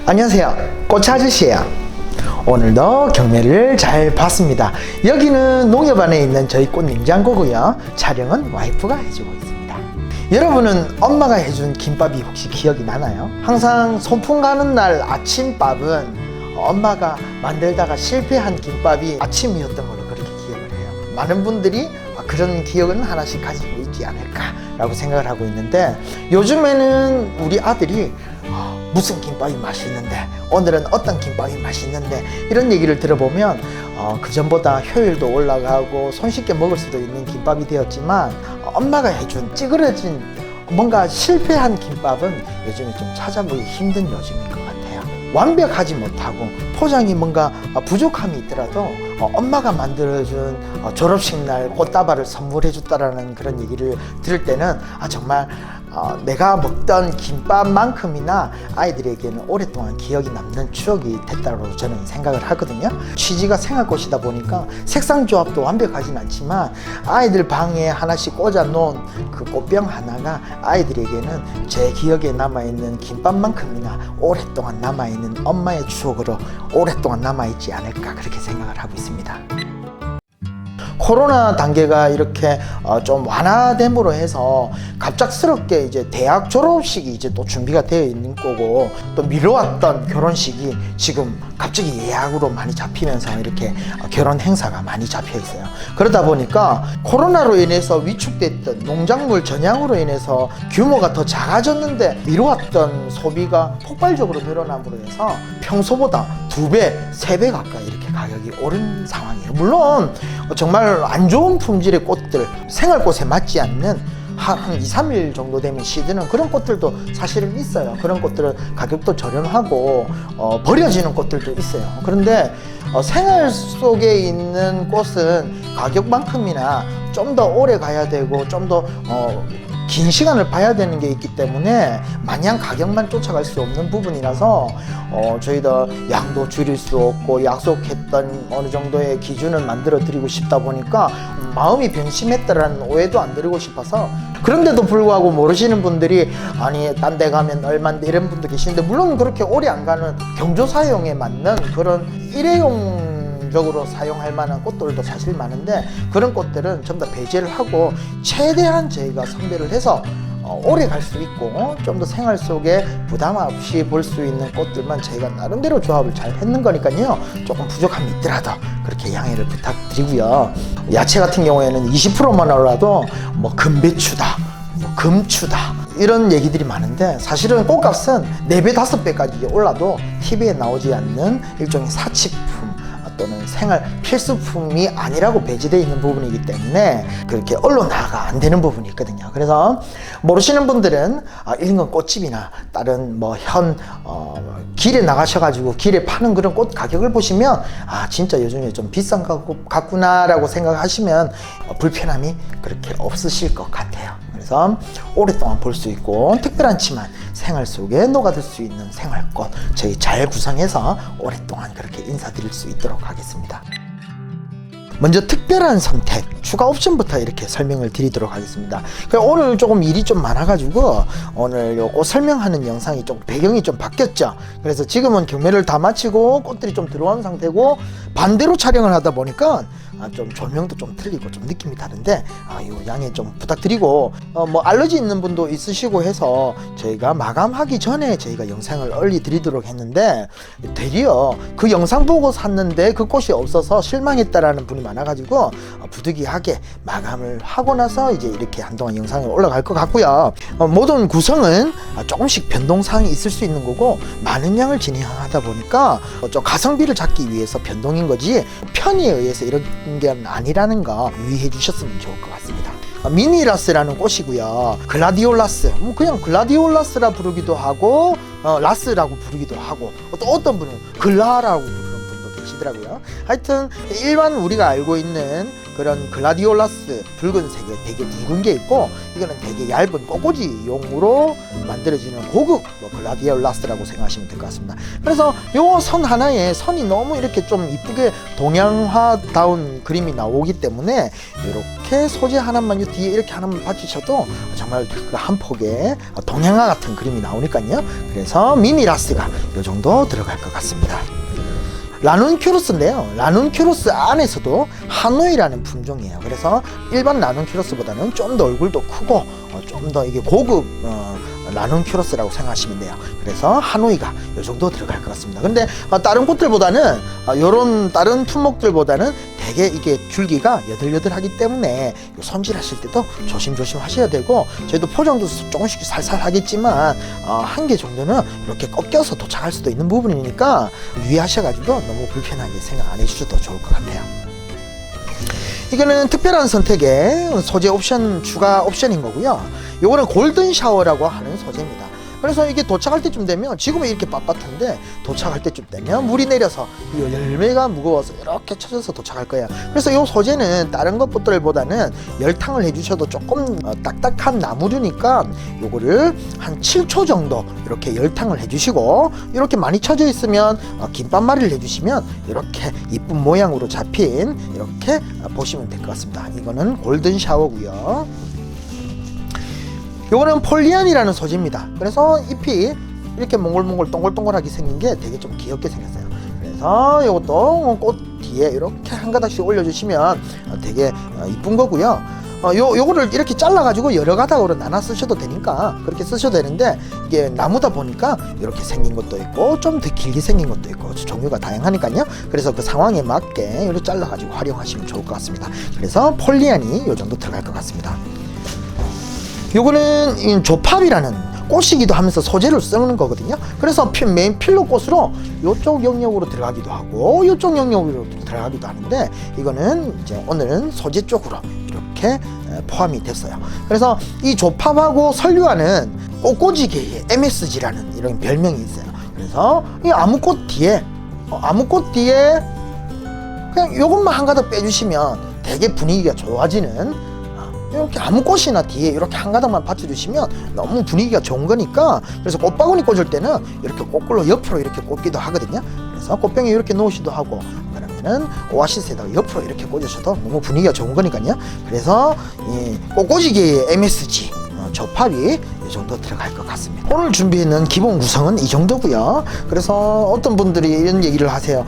안녕하세요, 꽃 아저씨예요. 오늘도 경매를 잘 봤습니다. 여기는 농협 안에 있는 저희 꽃 냉장고고요. 촬영은 와이프가 해주고 있습니다. 여러분은 엄마가 해준 김밥이 혹시 기억이 나나요? 항상 소풍 가는 날 아침밥은 엄마가 만들다가 실패한 김밥이 아침이었던 걸로 그렇게 기억을 해요. 많은 분들이 그런 기억은 하나씩 가지고 있지 않을까라고 생각을 하고 있는데, 요즘에는 우리 아들이 무슨 김밥이 맛있는데, 오늘은 어떤 김밥이 맛있는데, 이런 얘기를 들어보면 그전보다 효율도 올라가고 손쉽게 먹을 수도 있는 김밥이 되었지만, 엄마가 해준 찌그러진 뭔가 실패한 김밥은 요즘에 좀 찾아보기 힘든 요즘인 것 같아요. 완벽하지 못하고 포장이 뭔가 부족함이 있더라도 엄마가 만들어준 졸업식 날 꽃다발을 선물해 줬다라는 그런 얘기를 들을 때는 정말 내가 먹던 김밥만큼이나 아이들에게는 오랫동안 기억이 남는 추억이 됐다고 저는 생각을 하거든요. 취지가 생활꽃이다 보니까 색상 조합도 완벽하진 않지만 아이들 방에 하나씩 꽂아 놓은 그 꽃병 하나가 아이들에게는 제 기억에 남아있는 김밥만큼이나 오랫동안 남아있는 엄마의 추억으로 오랫동안 남아있지 않을까, 그렇게 생각을 하고 있습니다. 코로나 단계가 이렇게 좀 완화됨으로 해서 갑작스럽게 이제 대학 졸업식이 이제 또 준비가 되어 있는 거고, 또 미뤄왔던 결혼식이 지금 갑자기 예약으로 많이 잡히면서 이렇게 결혼 행사가 많이 잡혀 있어요. 그러다 보니까 코로나로 인해서 위축됐던 농작물 전향으로 인해서 규모가 더 작아졌는데 미뤄왔던 소비가 폭발적으로 늘어남으로 해서 평소보다 2배, 3배 가까이 이렇게 가격이 오른 상황이에요. 물론 정말 안 좋은 품질의 꽃들, 생활꽃에 맞지 않는 한 2, 3일 정도 되면 시드는 그런 꽃들도 사실은 있어요. 그런 꽃들은 가격도 저렴하고 버려지는 꽃들도 있어요. 그런데 생활 속에 있는 꽃은 가격만큼이나 좀 더 오래 가야 되고 좀 더 긴 시간을 봐야 되는 게 있기 때문에 마냥 가격만 쫓아갈 수 없는 부분이라서 저희도 양도 줄일 수 없고 약속했던 어느 정도의 기준을 만들어 드리고 싶다 보니까 마음이 변심했다라는 오해도 안 드리고 싶어서, 그런데도 불구하고 모르시는 분들이 아니 딴 데 가면 얼마인데 이런 분도 계시는데, 물론 그렇게 오래 안 가는 경조 사용에 맞는 그런 일회용 적으로 사용할 만한 꽃들도 사실 많은데, 그런 꽃들은 전부 다 배제를 하고 최대한 저희가 선별을 해서 오래 갈 수 있고 좀 더 생활 속에 부담 없이 볼 수 있는 꽃들만 저희가 나름대로 조합을 잘 했는 거니까요. 조금 부족함이 있더라도 그렇게 양해를 부탁드리고요. 야채 같은 경우에는 20%만 올라도 뭐 금배추다, 뭐 금추다, 이런 얘기들이 많은데, 사실은 꽃값은 4배, 5배까지 올라도 TV에 나오지 않는 일종의 사치품 또는 생활 필수품이 아니라고 배제되어 있는 부분이기 때문에 그렇게 언론화가 안 되는 부분이 있거든요. 그래서 모르시는 분들은 인근 꽃집이나 다른 뭐 길에 나가셔가지고 길에 파는 그런 꽃 가격을 보시면 진짜 요즘에 좀 비싼 것 같구나 라고 생각하시면 불편함이 그렇게 없으실 것 같아요. 그래서 오랫동안 볼 수 있고 특별하지만 생활 속에 녹아들 수 있는 생활꽃 저희 잘 구성해서 오랫동안 그렇게 인사드릴 수 있도록 하겠습니다. 먼저 특별한 선택 추가 옵션부터 이렇게 설명을 드리도록 하겠습니다. 오늘 조금 일이 좀 많아가지고 오늘 요 꽃 설명하는 영상이 좀 배경이 좀 바뀌었죠. 그래서 지금은 경매를 다 마치고 꽃들이 좀 들어온 상태고, 반대로 촬영을 하다 보니까 좀 조명도 좀 틀리고 좀 느낌이 다른데 요 양해 좀 부탁드리고, 뭐 알러지 있는 분도 있으시고 해서 저희가 마감하기 전에 저희가 영상을 올려드리도록 했는데, 되려 그 영상 보고 샀는데 그 꽃이 없어서 실망했다라는 분이 많아가지고 부득이하게 마감을 하고 나서 이제 이렇게 한동안 영상이 올라갈 것 같고요. 모든 구성은 조금씩 변동사항이 있을 수 있는 거고, 많은 양을 진행하다 보니까 좀 가성비를 잡기 위해서 변동인 거지 편의에 의해서 이런 게 아니라는 거 유의해 주셨으면 좋을 것 같습니다. 미니라스라는 꽃이고요. 글라디올라스, 그냥 글라디올라스라 부르기도 하고 라스라고 부르기도 하고, 또 어떤 분은 글라라고 부르는 분도 계시더라고요. 하여튼 일반 우리가 알고 있는 그런 글라디올라스 붉은색의 되게 굵은 게 있고, 이거는 되게 얇은 꼬꼬지용으로 만들어지는 고급 글라디올라스라고 생각하시면 될 것 같습니다. 그래서 요 선 하나에 선이 너무 이렇게 좀 이쁘게 동양화다운 그림이 나오기 때문에 이렇게 소재 하나만 뒤에 이렇게 하나만 받치셔도 정말 그 한 폭의 동양화 같은 그림이 나오니까요. 그래서 미니라스가 이 정도 들어갈 것 같습니다. 라눈큐로스인데요. 라눈큐로스 안에서도 하노이라는 품종이에요. 그래서 일반 라눈큐로스보다는 좀 더 얼굴도 크고 좀 더 이게 고급 라눈큐로스라고 생각하시면 돼요. 그래서 하노이가 이 정도 들어갈 것 같습니다. 근데 다른 꽃들보다는 요런 다른 품목들보다는 되게 이게 줄기가 여들여들하기 때문에 손질하실 때도 조심조심 하셔야 되고, 저희도 포장도 조금씩 살살 하겠지만 한 개 정도는 이렇게 꺾여서 도착할 수도 있는 부분이니까 유의하셔가지고 너무 불편하게 생각 안 해주셔도 좋을 것 같아요. 이거는 특별한 선택의 소재 옵션, 추가 옵션인 거고요. 요거는 골든 샤워라고 하는 소재입니다. 그래서 이게 도착할 때쯤 되면, 지금은 이렇게 빳빳한데 도착할 때쯤 되면 물이 내려서 이 열매가 무거워서 이렇게 쳐져서 도착할 거예요. 그래서 이 소재는 다른 것들보다는 열탕을 해주셔도 조금 딱딱한 나무류니까 요거를 한 7초 정도 이렇게 열탕을 해주시고, 이렇게 많이 쳐져 있으면 김밥말이를 해주시면 이렇게 이쁜 모양으로 잡힌, 이렇게 보시면 될 것 같습니다. 이거는 골든 샤워고요. 요거는 폴리안이라는 소재입니다. 그래서 잎이 이렇게 몽글몽글 동글동글하게 생긴 게 되게 좀 귀엽게 생겼어요. 그래서 요것도 꽃 뒤에 이렇게 한 가닥씩 올려주시면 되게 이쁜 거고요. 요거를 이렇게 잘라가지고 여러 가닥으로 나눠 쓰셔도 되니까 그렇게 쓰셔도 되는데, 이게 나무다 보니까 이렇게 생긴 것도 있고 좀 더 길게 생긴 것도 있고 종류가 다양하니까요. 그래서 그 상황에 맞게 이렇게 잘라가지고 활용하시면 좋을 것 같습니다. 그래서 폴리안이 요 정도 들어갈 것 같습니다. 요거는 조팝이라는 꽃이기도 하면서 소재를 쓰는 거거든요. 그래서 메인 필러 꽃으로 요쪽 영역으로 들어가기도 하고 요쪽 영역으로 들어가기도 하는데, 이거는 이제 오늘은 소재 쪽으로 이렇게 포함이 됐어요. 그래서 이 조팝하고 설류화는 꽃꽂이계의 MSG라는 이런 별명이 있어요. 그래서 이 아무꽃 뒤에 그냥 요것만 한 가닥 빼주시면 되게 분위기가 좋아지는, 이렇게 아무 꽃이나 뒤에 이렇게 한 가닥만 받쳐주시면 너무 분위기가 좋은 거니까. 그래서 꽃바구니 꽂을 때는 이렇게 꽃글로 옆으로 이렇게 꽂기도 하거든요. 그래서 꽃병에 이렇게 놓으시도 하고, 그러면은 오아시스에다가 옆으로 이렇게 꽂으셔도 너무 분위기가 좋은 거니까요. 그래서 이 꽃꽂이계의 MSG 조팝이 이 정도 들어갈 것 같습니다. 오늘 준비했는 기본 구성은 이 정도고요. 그래서 어떤 분들이 이런 얘기를 하세요.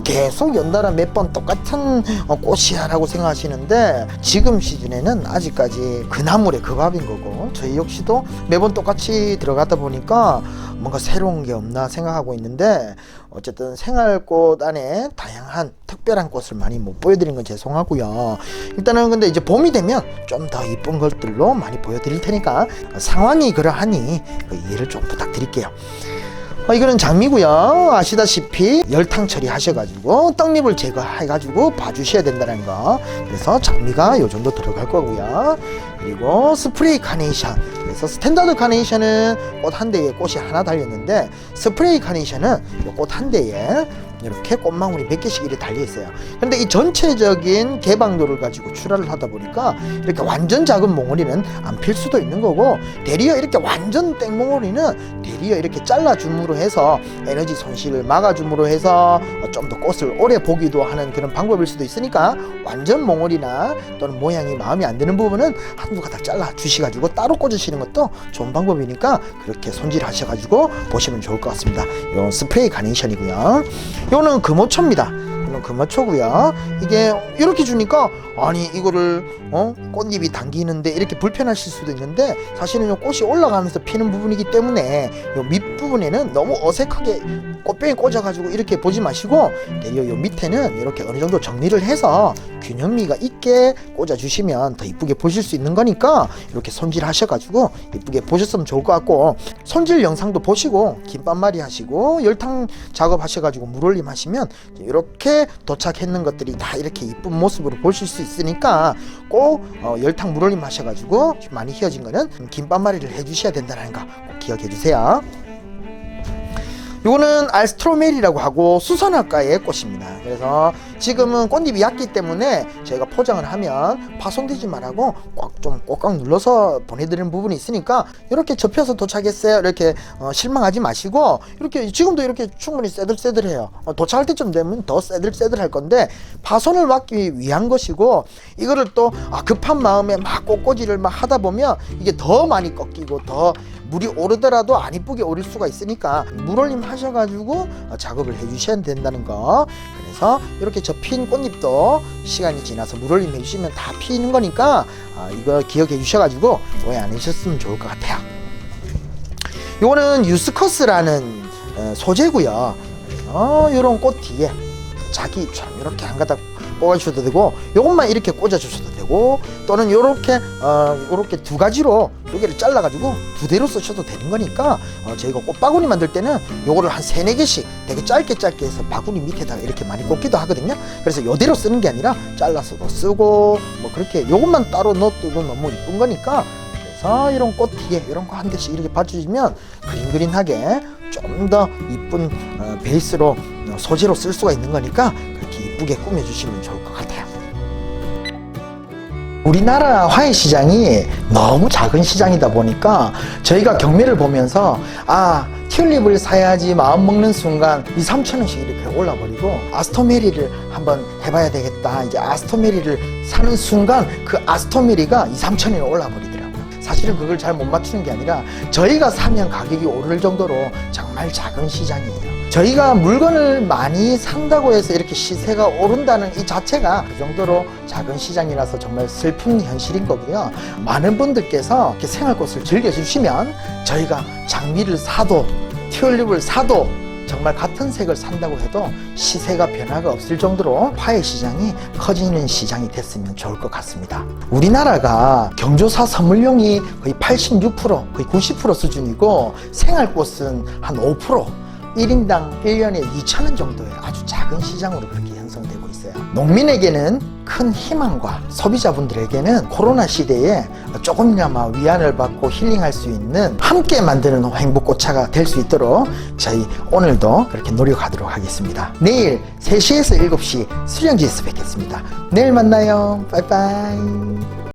계속 연달아 몇 번 똑같은 꽃이야 라고 생각하시는데, 지금 시즌에는 아직까지 그 나물의 그 밥인 거고, 저희 역시도 매번 똑같이 들어가다 보니까 뭔가 새로운 게 없나 생각하고 있는데, 어쨌든 생활꽃 안에 다양한 특별한 꽃을 많이 못 보여드린 건 죄송하고요. 일단은 근데 이제 봄이 되면 좀 더 이쁜 것들로 많이 보여드릴 테니까 상황이 그러하니 이해를 좀 부탁드릴게요. 이거는 장미고요. 아시다시피 열탕 처리하셔가지고 떡잎을 제거해가지고 봐주셔야 된다는 거. 그래서 장미가 요 정도 들어갈 거고요. 그리고 스프레이 카네이션. 그래서 스탠다드 카네이션은 꽃 한 대에 꽃이 하나 달렸는데, 스프레이 카네이션은 꽃 한 대에 이렇게 꽃망울이 몇 개씩 이렇게 달려 있어요. 근데 이 전체적인 개방도를 가지고 출하를 하다 보니까 이렇게 완전 작은 몽우리는 안 필 수도 있는 거고, 대리어 이렇게 완전 땡몽우리는 대리어 이렇게 잘라줌으로 해서 에너지 손실을 막아줌으로 해서 좀 더 꽃을 오래 보기도 하는 그런 방법일 수도 있으니까, 완전 몽우리나 또는 모양이 마음에 안 드는 부분은 한두 가닥 잘라 주시가지고 따로 꽂으시는 것도 좋은 방법이니까 그렇게 손질하셔가지고 보시면 좋을 것 같습니다. 이건 스프레이 카네이션이고요. 이거는 금호초입니다. 이거는 금호초고요. 이게 이렇게 주니까 아니 이거를 꽃잎이 당기는데 이렇게 불편하실 수도 있는데, 사실은 요 꽃이 올라가면서 피는 부분이기 때문에 요 밑부분에는 너무 어색하게 꽃병에 꽂아가지고 이렇게 보지 마시고, 내려 요 밑에는 이렇게 어느 정도 정리를 해서 균형미가 있게 꽂아주시면 더 이쁘게 보실 수 있는 거니까, 이렇게 손질하셔가지고 이쁘게 보셨으면 좋을 것 같고, 손질 영상도 보시고 김밥말이 하시고 열탕 작업하셔가지고 물올림 하시면 이렇게 도착했는 것들이 다 이렇게 이쁜 모습으로 보실 수 있으니까, 꼭 열탕 물올림 하셔가지고 많이 휘어진 거는 김밥말이를 해주셔야 된다는 거 꼭 기억해 주세요. 이거는 알스트로메리라고 하고 수선화과의 꽃입니다. 그래서 지금은 꽃잎이 얕기 때문에 저희가 포장을 하면 파손되지 말라고 꽉 눌러서 보내드리는 부분이 있으니까 이렇게 접혀서 도착했어요. 이렇게 실망하지 마시고 이렇게 지금도 이렇게 충분히 새들새들해요. 도착할 때쯤 되면 더 새들새들할 건데 파손을 막기 위한 것이고 이거를 또 급한 마음에 막 꽃꽂이를 막 하다 보면 이게 더 많이 꺾이고 더 물이 오르더라도 안 이쁘게 오를 수가 있으니까 물올림 하셔가지고 작업을 해주셔야 된다는 거. 그래서 이렇게 접힌 꽃잎도 시간이 지나서 물올림 해주시면 다 피는 거니까 이거 기억해 주셔가지고 오해 안 하셨으면 좋을 것 같아요. 이거는 유스커스라는 소재고요. 이런 꽃 뒤에 자기처럼 이렇게 한 가닥 꽂아주셔도 되고 요것만 이렇게 꽂아주셔도 되고 또는 요렇게 두 가지로 여기를 잘라가지고 두 대로 쓰셔도 되는 거니까 저희가 꽃바구니 만들 때는 요거를 한 3-4개씩 되게 짧게 해서 바구니 밑에다가 이렇게 많이 꽂기도 하거든요. 그래서 요대로 쓰는 게 아니라 잘라서도 쓰고 뭐 그렇게 요것만 따로 넣어도 너무 이쁜 거니까 그래서 이런 꽃 뒤에 이런 거 한 대씩 이렇게 봐주시면 그린그린하게 좀 더 이쁜 베이스로 소재로 쓸 수가 있는 거니까 그렇게 이쁘게 꾸며주시면 좋을 것 같아요. 우리나라 화훼 시장이 너무 작은 시장이다 보니까 저희가 경매를 보면서 튤립을 사야지 마음 먹는 순간 2-3천원씩 이렇게 올라버리고 아스토메리를 한번 해봐야 되겠다 이제 아스토메리를 사는 순간 그 아스토메리가 2-3천원이 올라버리더라고요. 사실은 그걸 잘 못 맞추는 게 아니라 저희가 사면 가격이 오를 정도로 정말 작은 시장이에요. 저희가 물건을 많이 산다고 해서 이렇게 시세가 오른다는 이 자체가 그 정도로 작은 시장이라서 정말 슬픈 현실인 거고요. 많은 분들께서 이렇게 생활꽃을 즐겨주시면 저희가 장미를 사도 튤립을 사도 정말 같은 색을 산다고 해도 시세가 변화가 없을 정도로 화훼 시장이 커지는 시장이 됐으면 좋을 것 같습니다. 우리나라가 경조사 선물용이 거의 86% 거의 90% 수준이고 생활꽃은 한 5% 1인당 1년에 2,000원 정도의 아주 작은 시장으로 그렇게 형성되고 있어요. 농민에게는 큰 희망과 소비자분들에게는 코로나 시대에 조금이나마 위안을 받고 힐링할 수 있는 함께 만드는 행복꽃차가 될 수 있도록 저희 오늘도 그렇게 노력하도록 하겠습니다. 내일 3시에서 7시 수령지에서 뵙겠습니다. 내일 만나요. 빠이빠이.